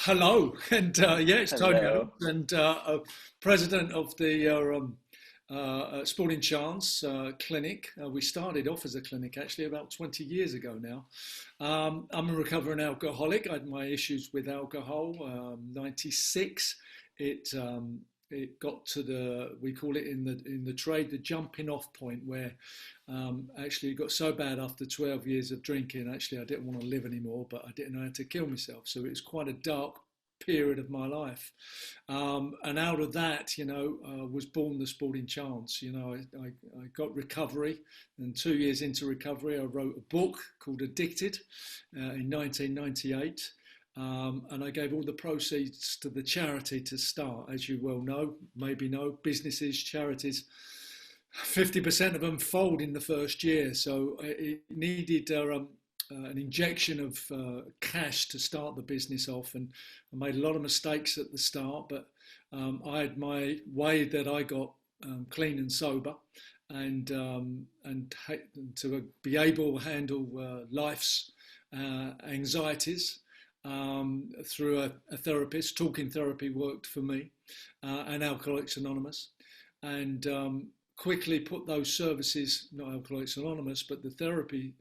Hello, and yeah, it's Tony Hello. Adams, and president of the Sporting Chance clinic. We started off as a clinic actually about 20 years ago now. I'm a recovering alcoholic. I had my issues with alcohol. 96, it it got to the, we call it in the trade, the jumping off point, where actually it got so bad after 12 years of drinking. Actually, I didn't want to live anymore, but I didn't know how to kill myself. So it was quite a dark period of my life. And out of that, was born the Sporting Chance. I got recovery, and 2 years into recovery, I wrote a book called Addicted in 1998. And I gave all the proceeds to the charity to start. As you well know, maybe know, businesses, charities, 50% of them fold in the first year. So it needed an injection of cash to start the business off. And I made a lot of mistakes at the start, but I had my way that I got clean and sober, and to be able to handle life's anxieties through a therapist. Talking therapy worked for me, and Alcoholics Anonymous, and quickly put those services, not Alcoholics Anonymous, but the therapy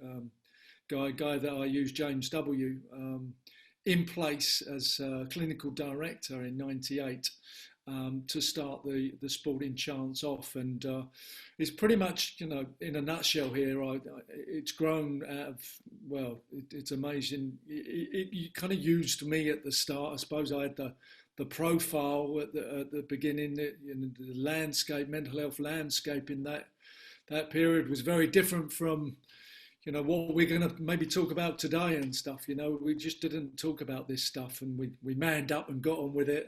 guy that I use, James W., in place as clinical director in '98. To start the Sporting Chance off, and it's pretty much, in a nutshell here. It's grown out of, well, it's amazing. It kind of used me at the start. I suppose I had the profile at the beginning. The landscape, mental health landscape in that period was very different from what we're going to maybe talk about today and stuff. We just didn't talk about this stuff, and we manned up and got on with it,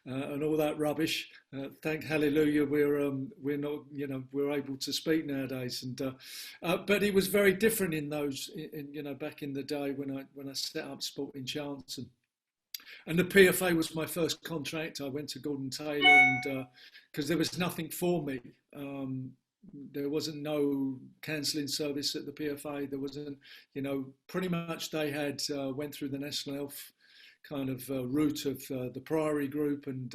and all that rubbish. Thank hallelujah, we're not, we're able to speak nowadays. And but it was very different in those, back in the day when I set up Sporting Chance, and the PFA was my first contract. I went to Gordon Taylor, and because there was nothing for me. There wasn't no counselling service at the PFA. There wasn't, pretty much they had went through the National Health kind of route of the Priory Group, and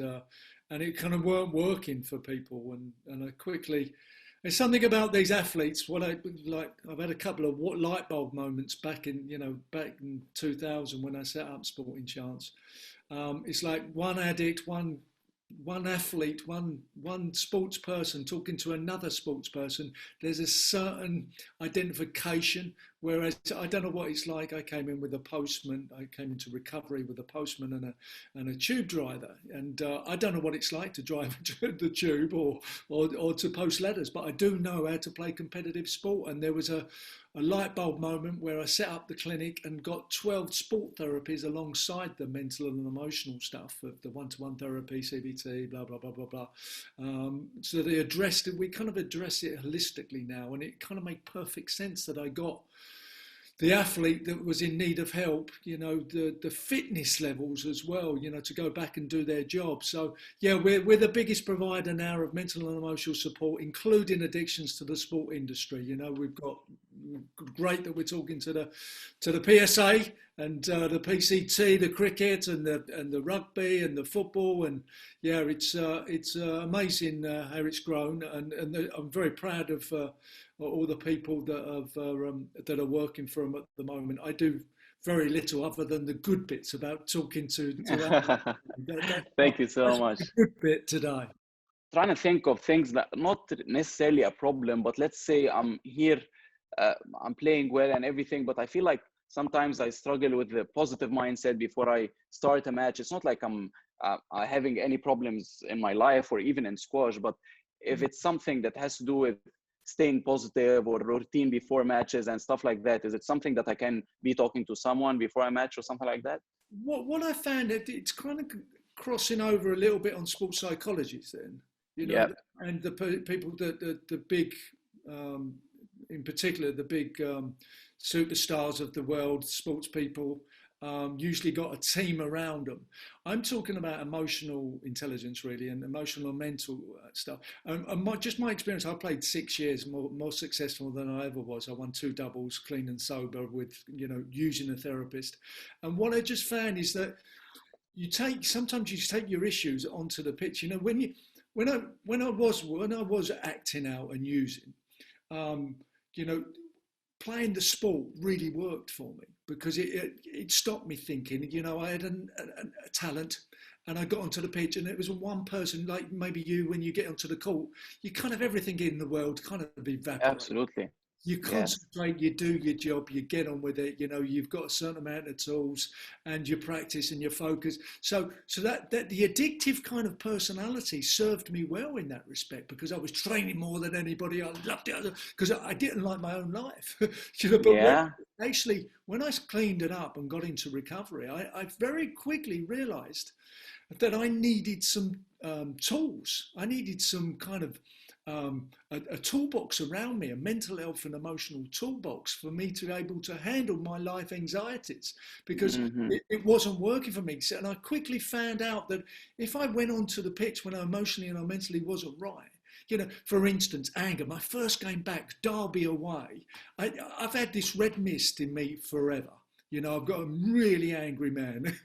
it kind of weren't working for people. And I quickly, there's something about these athletes. I've had a couple of light bulb moments back in 2000 when I set up Sporting Chance. It's like one addict, one athlete, one sports person talking to another sports person. There's a certain identification, whereas I don't know what it's like. I came in with a postman. I came into recovery with a postman and a tube driver, and I don't know what it's like to drive the tube or to post letters, but I do know how to play competitive sport. And there was a light bulb moment where I set up the clinic and got 12 sport therapies alongside the mental and emotional stuff of the one-to-one therapy, CBT, blah, blah, blah, blah, blah. So they addressed it. We kind of address it holistically now, and it kind of made perfect sense that I got the athlete that was in need of help, the fitness levels as well, to go back and do their job. So yeah, we're the biggest provider now of mental and emotional support, including addictions to the sport industry. We've got, great that we're talking to the PSA and the PCT, the cricket and the rugby and the football, and yeah, it's amazing how it's grown, and I'm very proud of all the people that are working for them at the moment. I do very little other than the good bits about talking to Thank you so that's much. the good bit today. Trying to think of things that not necessarily a problem, but let's say I'm here, I'm playing well and everything, but I feel like sometimes I struggle with the positive mindset before I start a match. It's not like I'm having any problems in my life or even in squash, but if it's something that has to do with staying positive or routine before matches and stuff like that, is it something that I can be talking to someone before a match or something like that? What I found, it's kind of crossing over a little bit on sports psychologists then, Yeah. and the people, the big, in particular, the big superstars of the world, sports people, usually got a team around them. I'm talking about emotional intelligence, really, and emotional and mental stuff. Just my experience, I played 6 years, more successful than I ever was. I won 2 doubles, clean and sober, with using a therapist. And what I just found is that sometimes you take your issues onto the pitch. You know, when I was acting out and using, um, you know, playing the sport really worked for me because it stopped me thinking. You know, I had a talent, and I got onto the pitch, and it was one person, like maybe you, when you get onto the court, you kind of everything in the world kind of evaporates. Absolutely. You Yes. concentrate, you do your job, you get on with it. You know, you've got a certain amount of tools, and you practice and you focus. So that the addictive kind of personality served me well in that respect because I was training more than anybody. I loved it because I didn't like my own life. You know, but Yeah. when I cleaned it up and got into recovery, I very quickly realised that I needed some tools. I needed some kind of a toolbox around me, a mental health and emotional toolbox for me to be able to handle my life anxieties because Hmm. it wasn't working for me. And I quickly found out that if I went onto the pitch when I emotionally and I mentally wasn't right, you know, for instance, anger, my first game back, Derby away, I've had this red mist in me forever. You know, I've got a really angry man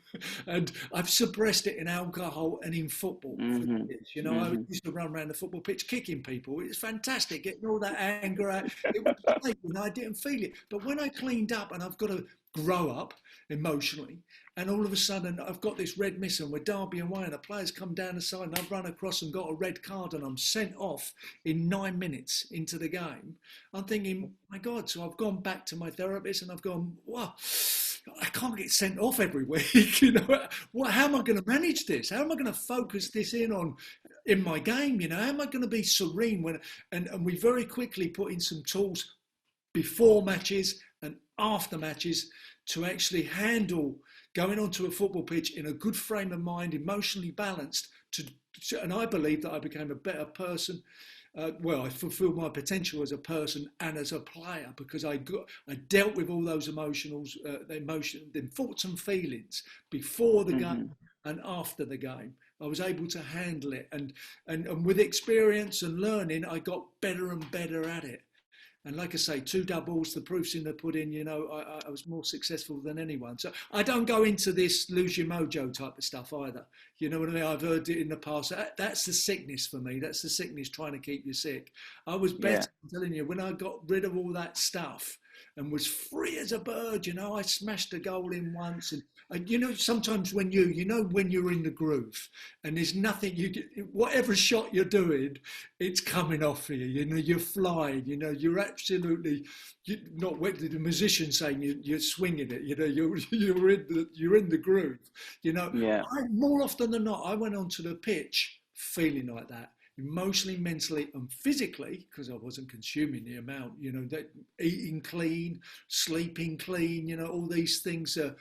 and I've suppressed it in alcohol and in football for Hmm. years. You know, I Hmm. used to run around the football pitch kicking people. It was fantastic, getting all that anger out. It was great, you know, I didn't feel it. But when I cleaned up and I've got to grow up emotionally, and all of a sudden I've got this red mist and we're Derby away and a player's come down the side and I've run across and got a red card and I'm sent off in 9 minutes into the game, I'm thinking, my God, so I've gone back to my therapist and I've gone, wow, I can't get sent off every week. You know, how am I going to manage this? How am I going to focus this in my game? You know, how am I going to be serene and we very quickly put in some tools before matches and after matches to actually handle going onto a football pitch in a good frame of mind, emotionally balanced. And I believe that I became a better person. I fulfilled my potential as a person and as a player because I dealt with all those the thoughts and feelings before the game Hmm. and after the game. I was able to handle it, and with experience and learning, I got better and better at it. And like I say, two doubles, the proof's in the pudding. You know, I was more successful than anyone. So I don't go into this lose your mojo type of stuff either. You know what I mean? I've heard it in the past. That's the sickness for me. That's the sickness trying to keep you sick. I was better, Yeah. I'm telling you, when I got rid of all that stuff and was free as a bird. You know, I smashed a goal in once. And you know, sometimes when when you're in the groove and there's nothing, whatever shot you're doing, it's coming off for you. You know, you're flying. You know, you're absolutely not what the musician saying. You're swinging it. You know, you're in the groove. You know, Yeah. more often than not, I went onto the pitch feeling like that, emotionally, mentally, and physically, because I wasn't consuming the amount. You know, that eating clean, sleeping clean. You know, all these things are.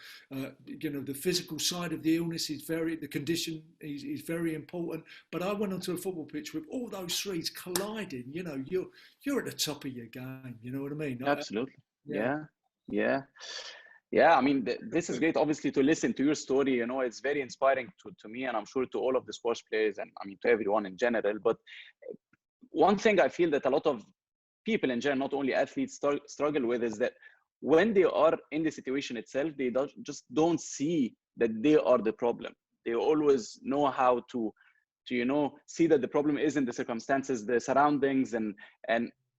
You know, the physical side of the illness is the condition is very important. But I went onto a football pitch with all those threes colliding. You know, you're at the top of your game. You know what I mean? Absolutely. Yeah. Yeah. Yeah. Yeah. I mean, this is great, obviously, to listen to your story. You know, it's very inspiring to me, and I'm sure to all of the squash players, and I mean, to everyone in general. But one thing I feel that a lot of people in general, not only athletes, struggle with is that when they are in the situation itself, they just don't see that they are the problem. They always know how to see that the problem isn't the circumstances, the surroundings, and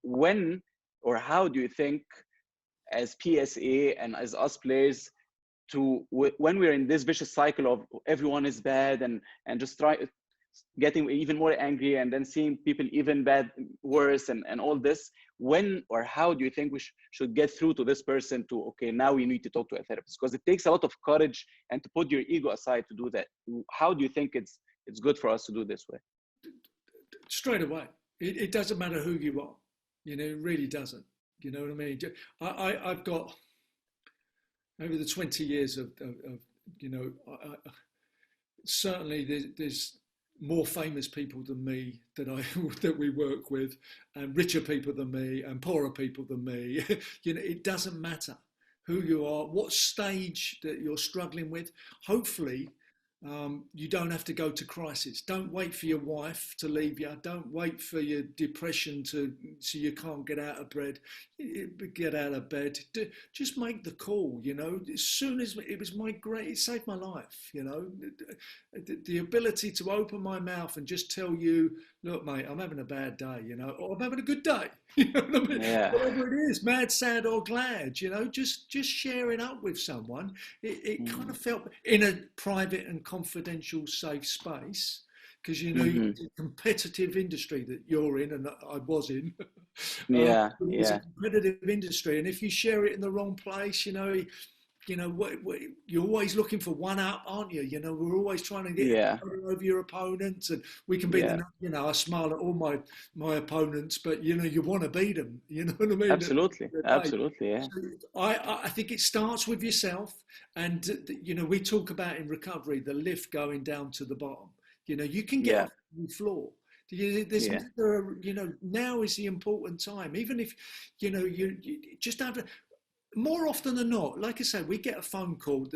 when or how do you think as PSA and as us players when we're in this vicious cycle of everyone is bad and just getting even more angry and then seeing people even bad worse and all this, when or how do you think we should get through to this person to, okay, now we need to talk to a therapist? Because it takes a lot of courage and to put your ego aside to do that. How do you think it's good for us to do this way? Straight away. It doesn't matter who you are. You know, it really doesn't. You know what I mean? I've got over the 20 years of you know, certainly there's more famous people than me that we work with, and richer people than me, and poorer people than me. You know, it doesn't matter who you are, what stage that you're struggling with. Hopefully, You don't have to go to crisis. Don't wait for your wife to leave you. Don't wait for your depression so you can't get out of bed. Just make the call. As soon as it was it saved my life. The ability to open my mouth and just tell you, look, mate, I'm having a bad day. Or I'm having a good day. You know what I mean? Yeah. Whatever it is, mad, sad, or glad. Just sharing up with someone. It kind of felt in a private and confidential, safe space, because it's a competitive industry that you're in and that I was in. Yeah. It's a Yeah. competitive industry, and if you share it in the wrong place, you're always looking for one up, aren't you? We're always trying to get Yeah. over your opponents, and we can beat Yeah. them. I smile at all my opponents, but you want to beat them. You know what I mean? Absolutely. Absolutely. Yeah. So I think it starts with yourself, and we talk about in recovery the lift going down to the bottom. You can get Yeah. off the floor. There's Yeah. never, now is the important time. Even if you just have more often than not, like I said, we get a phone call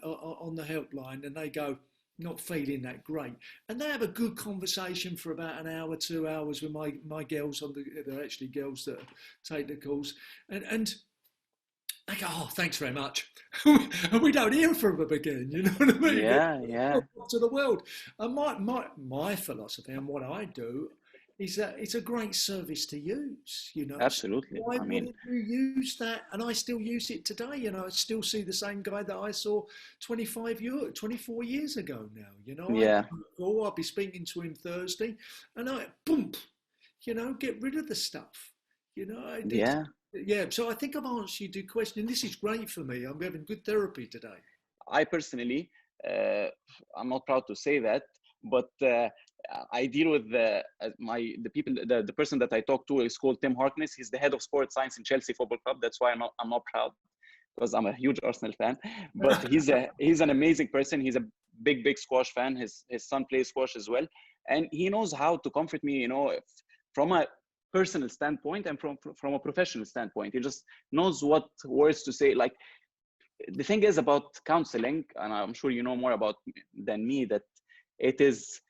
on the helpline, and they go, not feeling that great, and they have a good conversation for about an hour, 2 hours with my girls they're actually girls that take the calls, and they go, oh, thanks very much. And we don't hear from them again, you know what I mean? Yeah. Yeah. To the world. And my philosophy and what I do is that it's a great service to use, So Absolutely. why I mean, wouldn't you use that? And I still use it today, I still see the same guy that I saw 24 years ago now, yeah. I'll be speaking to him Thursday, and boom, get rid of the stuff, Yeah. yeah. So I think I've answered your question. This is great for me. I'm having good therapy today. I personally, I'm not proud to say that, but I deal with the person that I talk to is called Tim Harkness. He's the head of sports science in Chelsea Football Club. That's why I'm not proud, because I'm a huge Arsenal fan. But he's an amazing person. He's a big squash fan. His son plays squash as well, and he knows how to comfort me. From a personal standpoint and from a professional standpoint. He just knows what words to say. Like, the thing is about counseling, and I'm sure you know more about than me, that it is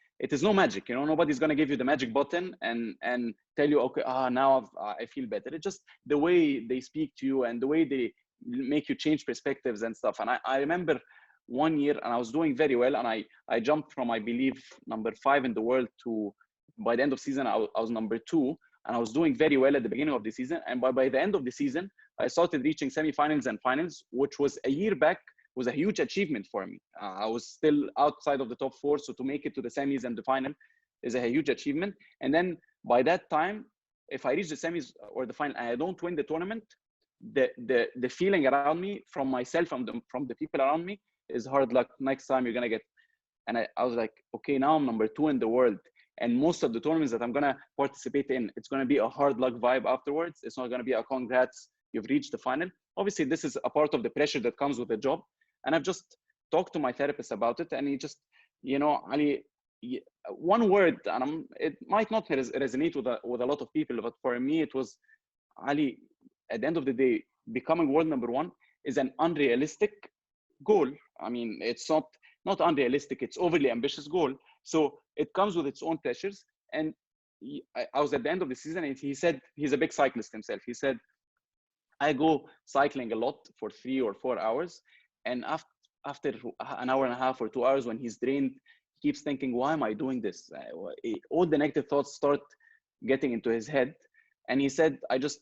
no magic. Nobody's going to give you the magic button and tell you, okay, now I feel better. It's just the way they speak to you and the way they make you change perspectives and stuff. And I remember one year, and I was doing very well, and I jumped from, I believe, number 5 in the world to, by the end of season I was number 2, and I was doing very well at the beginning of the season. And by the end of the season, I started reaching semifinals and finals, which was a year back, was a huge achievement for me. I was still outside of the top 4, so to make it to the semis and the final is a huge achievement. And then by that time, if I reach the semis or the final and I don't win the tournament, the feeling around me, from myself and from the people around me, is hard luck. Next time you're gonna get. And I was like, okay, now I'm number 2 in the world. And most of the tournaments that I'm going to participate in, it's going to be a hard luck vibe afterwards. It's not going to be a congrats, you've reached the final. Obviously, this is a part of the pressure that comes with the job. And I've just talked to my therapist about it. And he just, Ali, one word, and it might not resonate with a lot of people, but for me, it was, Ali, at the end of the day, becoming world number 1 is an unrealistic goal. I mean, it's not unrealistic, it's overly ambitious goal. So it comes with its own pressures. And I was at the end of the season, and he said, he's a big cyclist himself. He said, I go cycling a lot for 3 or 4 hours. And after an hour and a half or 2 hours, when he's drained, he keeps thinking, why am I doing this? All the negative thoughts start getting into his head. And he said, I just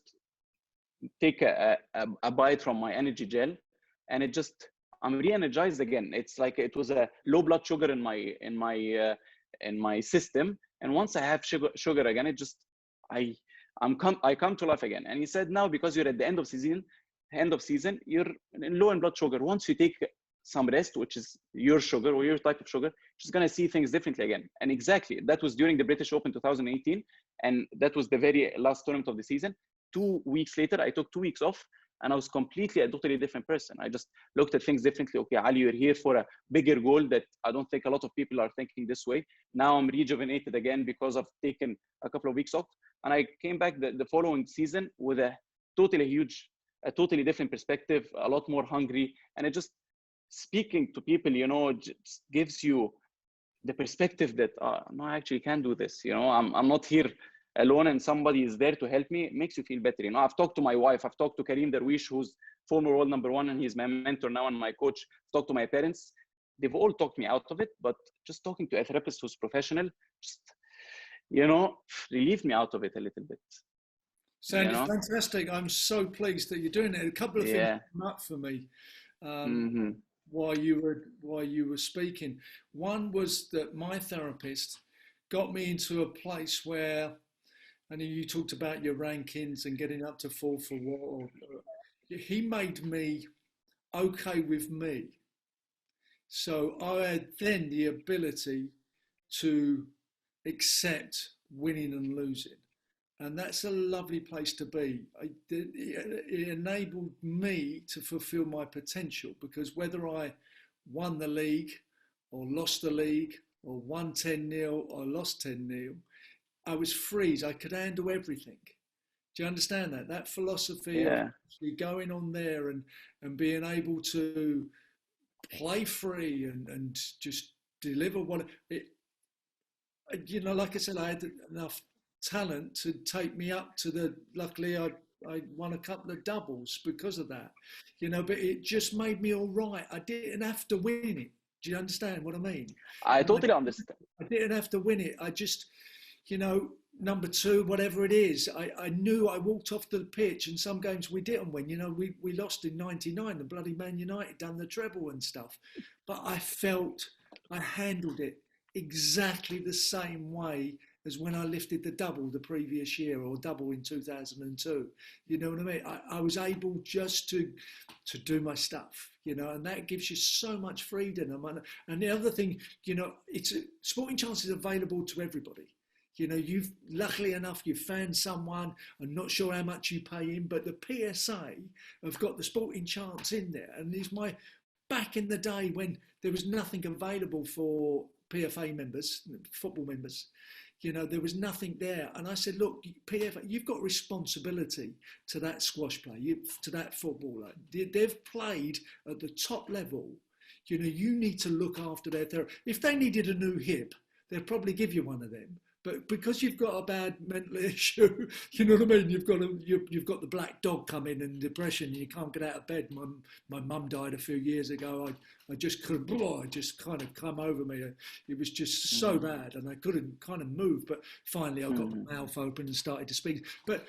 take a bite from my energy gel, and I'm re-energized again. It's like it was a low blood sugar in my system, and once I have sugar again, it just I come to life again. And he said, now because you're at the end of season, you're low in blood sugar. Once you take some rest, which is your sugar or your type of sugar, just gonna see things differently again. And exactly, that was during the British Open 2018, and that was the very last tournament of the season. 2 weeks later, I took 2 weeks off, and I was completely a totally different person. I just looked at things differently. Okay, Ali, you're here for a bigger goal that I don't think a lot of people are thinking this way. Now I'm rejuvenated again because I've taken a couple of weeks off. And I came back the following season with a totally different perspective, a lot more hungry. And it just speaking to people, just gives you the perspective that no, I actually can do this. I'm not here alone, and somebody is there to help me. It makes you feel better. I've talked to my wife, I've talked to Kareem Darwish, who's former world #1, and he's my mentor now and my coach. I've talked to my parents. They've all talked me out of it, but just talking to a therapist who's professional, just, relieved me out of it a little bit. Sandy, fantastic. I'm so pleased that you're doing it. A couple of things come up for me while you were speaking. One was that my therapist got me into a place where, I know you talked about your rankings and getting up to 4 for what, he made me okay with me. So I had then the ability to accept winning and losing. And that's a lovely place to be. It enabled me to fulfill my potential, because whether I won the league or lost the league or won 10-0 or lost 10-0, I was free. I could handle everything. Do you understand that? That philosophy of actually going on there and being able to play free and just deliver what it, like I said, I had enough talent to take me up to luckily I won a couple of doubles because of that, but it just made me all right. I didn't have to win it. Do you understand what I mean? I totally understand. I didn't have to win it. I just, number 2, whatever it is, I knew I walked off the pitch, and some games we didn't win. We lost in '99, the bloody Man United done the treble and stuff. But I felt I handled it exactly the same way as when I lifted the double the previous year, or double in 2002. You know what I mean? I was able just to do my stuff, and that gives you so much freedom. And the other thing, Sporting Chance is available to everybody. You've luckily enough, you've found someone. I'm not sure how much you pay in, but the PSA have got the Sporting Chance in there. And it's back in the day when there was nothing available for PFA members, football members, there was nothing there. And I said, look, PFA, you've got responsibility to that squash player, to that footballer. They've played at the top level. You need to look after their therapy. If they needed a new hip, they'll probably give you one of them. But because you've got a bad mental issue, you know what I mean? You've got the black dog coming and depression, and you can't get out of bed. My mum died a few years ago. I just couldn't. It just kind of come over me. It was just so bad, and I couldn't kind of move. But finally, I got my mouth open and started to speak. But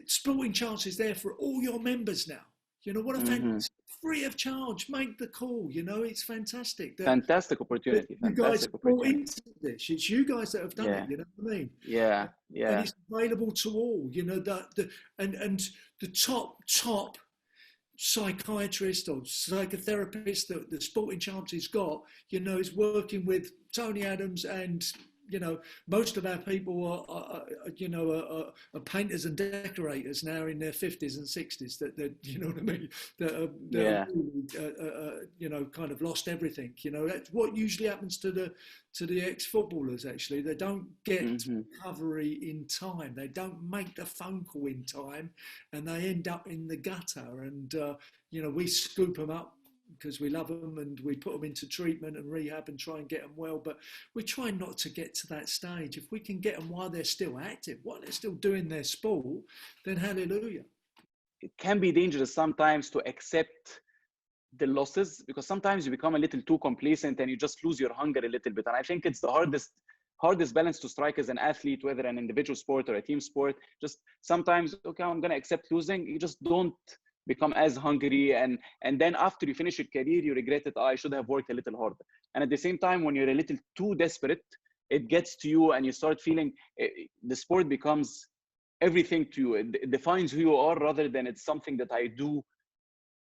Sporting Chance is there for all your members now. What a fantastic, free of charge. Make the call. It's fantastic. Fantastic opportunity. You guys brought into this. It's you guys that have done it. You know what I mean? Yeah. And it's available to all. And the top psychiatrist or psychotherapist that the Sporting Chance has got, is working with Tony Adams, and most of our people are painters and decorators now in their 50s and 60s. That you know what I mean? That kind of lost everything. That's what usually happens to the ex-footballers. Actually, they don't get recovery in time. They don't make the phone call in time, and they end up in the gutter. And we scoop them up because we love them, and we put them into treatment and rehab and try and get them well. But we try not to get to that stage. If we can get them while they're still active, while they're still doing their sport, then hallelujah. It can be dangerous sometimes to accept the losses, because sometimes you become a little too complacent and you just lose your hunger a little bit. And I think it's the hardest balance to strike as an athlete, whether an individual sport or a team sport. Just sometimes, okay, I'm going to accept losing. You just don't become as hungry, and then after you finish your career, you regret it. I should have worked a little harder. And at the same time, when you're a little too desperate, it gets to you, and you start feeling the sport becomes everything to you. It defines who you are, rather than it's something that I do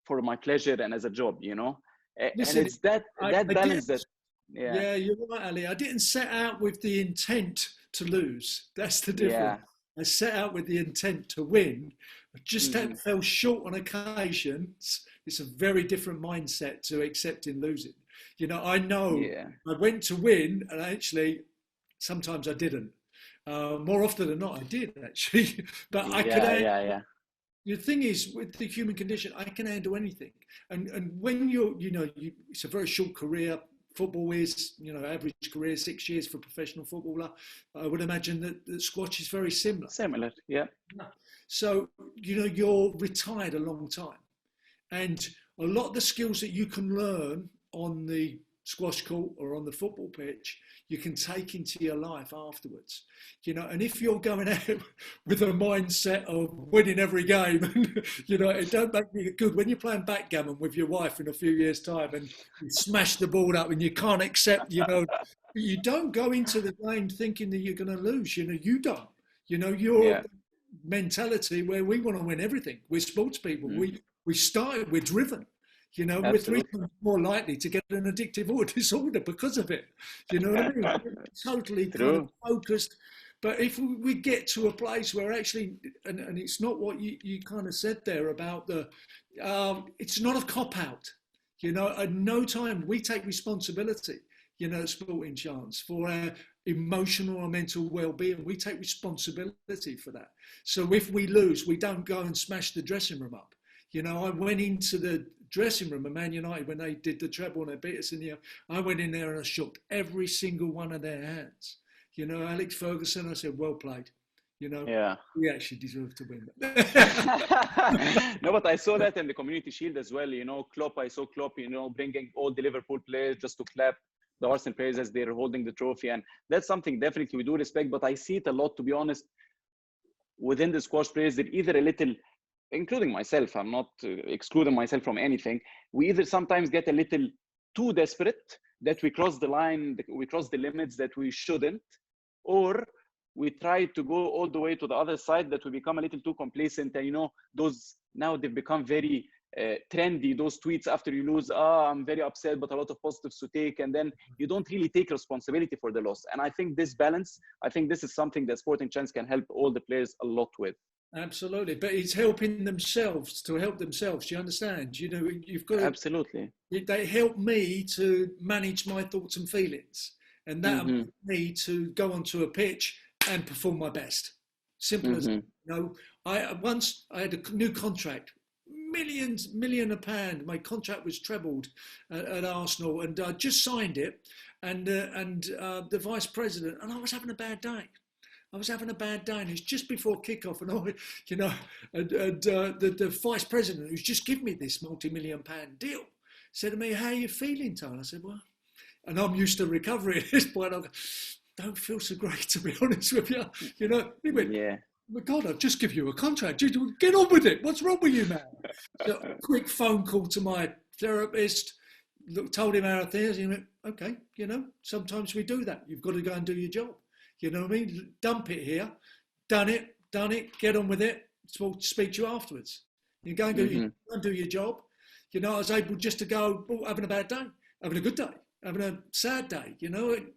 for my pleasure and as a job. Listen, and it's that balance that. Yeah, you're right, Ali. I didn't set out with the intent to lose. That's the difference. I set out with the intent to win. I just fell short on occasions. It's a very different mindset to accepting losing. I know I went to win, and actually sometimes I didn't. More often than not, I did actually. But I could. the thing is, with the human condition, I can handle anything. And when you're, it's a very short career. Football is, average career 6 years for a professional footballer. I would imagine that squash is very similar. Similar, yeah. So, you're retired a long time. And a lot of the skills that you can learn on the squash court or on the football pitch, you can take into your life afterwards. And if you're going out with a mindset of winning every game, and, it don't make you good when you're playing backgammon with your wife in a few years' time and you smash the ball up and you can't accept, you don't go into the game thinking that you're going to lose. You don't. Your mentality where we want to win everything. We're sports people. We started, we're driven. We're 3 times more likely to get an addictive disorder because of it. You know what I mean? We're totally kind of focused. But if we get to a place where actually, and it's not what you kind of said there about it's not a cop-out. At no time we take responsibility, at Sporting Chance for our emotional or mental well-being. We take responsibility for that. So if we lose, we don't go and smash the dressing room up. I went into the dressing room of Man United when they did the treble and they beat us in the. I went in there and I shook every single one of their hands. Alex Ferguson, I said, well played. We actually deserve to win. No, but I saw that in the Community Shield as well. Klopp, I saw Klopp, bringing all the Liverpool players just to clap the Arsenal players as they're holding the trophy. And that's something definitely we do respect, but I see it a lot, to be honest, within the squash players. They're either a little, including myself, I'm not excluding myself from anything. We either sometimes get a little too desperate that we cross the line, we cross the limits that we shouldn't, or we try to go all the way to the other side that we become a little too complacent. And those now they've become very trendy, those tweets after you lose, I'm very upset, but a lot of positives to take. And then you don't really take responsibility for the loss. And I think this balance, this is something that Sporting Chance can help all the players a lot with. Absolutely, but it's helping themselves to help themselves. Do you understand? You've got to, absolutely. They help me to manage my thoughts and feelings, and that allows me to go onto a pitch and perform my best. Simple as I had a new contract, million a pound. My contract was trebled at Arsenal, and I just signed it. And the vice president, and I was having a bad day. And it's just before kickoff, and the vice president, who's just given me this multi-million-pound deal, said to me, "How are you feeling, Tone?" I said, "Well," and I'm used to recovery at this point. I don't feel so great, to be honest with you. He went, "Oh my God, I've just given you a contract. Get on with it. What's wrong with you, man?" So a quick phone call to my therapist. Told him how things. He went, "Okay, sometimes we do that. You've got to go and do your job. You know what I mean? Dump it here. Done it. Get on with it. Speak to you afterwards. You go and do your job." I was able just to go, having a bad day, having a good day, having a sad day. It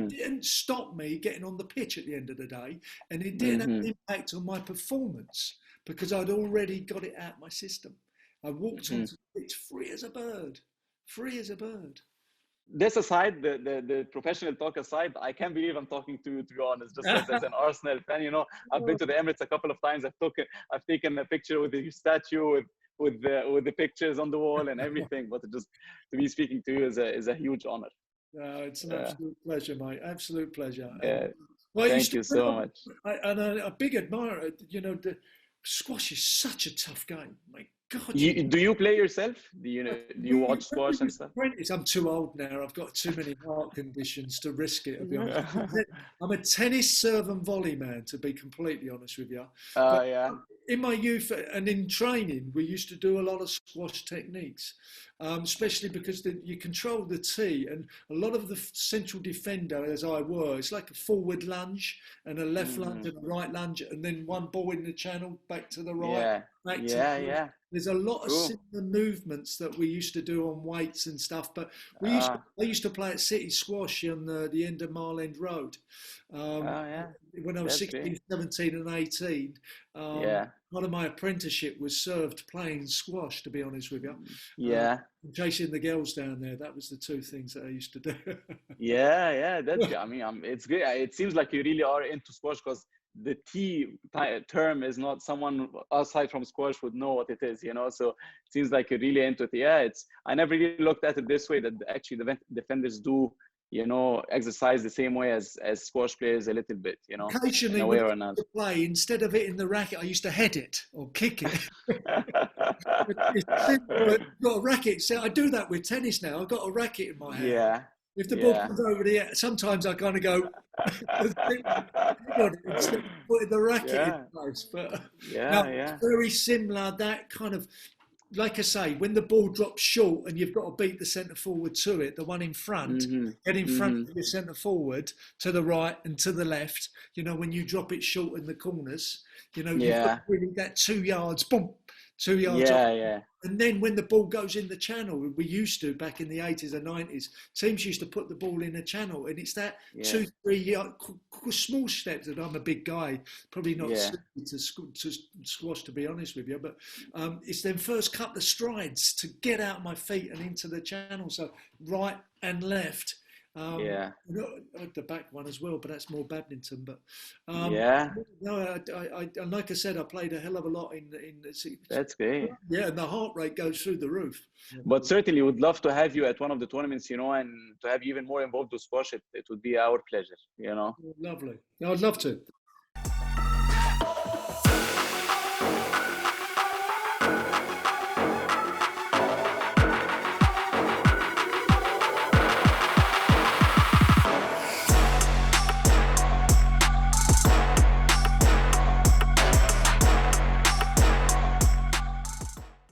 didn't stop me getting on the pitch at the end of the day, and it didn't have an impact on my performance because I'd already got it out of my system. I walked onto the pitch free as a bird. This aside, the professional talk aside, I can't believe I'm talking to you, to be honest, just as an Arsenal fan. I've been to the Emirates a couple of times. I've taken a picture with the statue, with the pictures on the wall and everything. But just to be speaking to you is a huge honor. It's an absolute pleasure, mate. Absolute pleasure. Well, thank you so much. And a big admirer. The squash is such a tough game. My God. Do you play yourself? Do you watch squash and stuff? I'm too old now. I've got too many heart conditions to risk it, to be honest. I'm a tennis serve and volley man, to be completely honest with you. In my youth and in training, we used to do a lot of squash techniques, especially because you control the tee, and a lot of the central defender, as I were, it's like a forward lunge and a left lunge and a right lunge, and then one ball in the channel back to the right. There's a lot of similar movements that we used to do on weights and stuff, but I used to play at City Squash on the end of Mile End Road. When I was 16, 17 and 18, one of my apprenticeship was served playing squash, to be honest with you. Chasing the girls down there. That was the two things that I used to do. That's, it's great. It seems like you really are into squash, because the term is not someone aside from squash would know what it is, you know. So it seems like you're really into it. Yeah, it's, I never really looked at it this way, that actually the defenders do, you know, exercise the same way as squash players a little bit, you know, in Occasionally, a when way I or used another. to play, instead of hitting the racket, I used to head it or kick it. It's simple, but you've got a racket. So I do that with tennis now. I've got a racket in my hand. Yeah, If the ball yeah. comes over the air, sometimes I kind of go on it instead of putting the racket in Yeah, place. But no, yeah, it's yeah. very similar. That kind of, like I say, when the ball drops short and you've got to beat the centre forward to it, the one in front, Mm-hmm. get in front Mm-hmm. of your centre forward to the right and to the left. You know, when you drop it short in the corners, you know, you've got Yeah, really that 2 yards, boom, 2 yards off. yeah, yeah, And then when the ball goes in the channel, we used to back in the 80s and 90s, teams used to put the ball in a channel, and it's that yeah, 2-3 yard small steps. And I'm a big guy, probably not yeah, suited to squash, to be honest with you, but it's them first couple of strides to get out my feet and into the channel. So right and left. yeah, The back one as well, but that's more badminton. But yeah. no, and like I said, I played a hell of a lot in That's great. yeah, and the heart rate goes through the roof. But certainly would love to have you at one of the tournaments, you know, and to have you even more involved with squash. It would be our pleasure, you know. Lovely. I'd love to.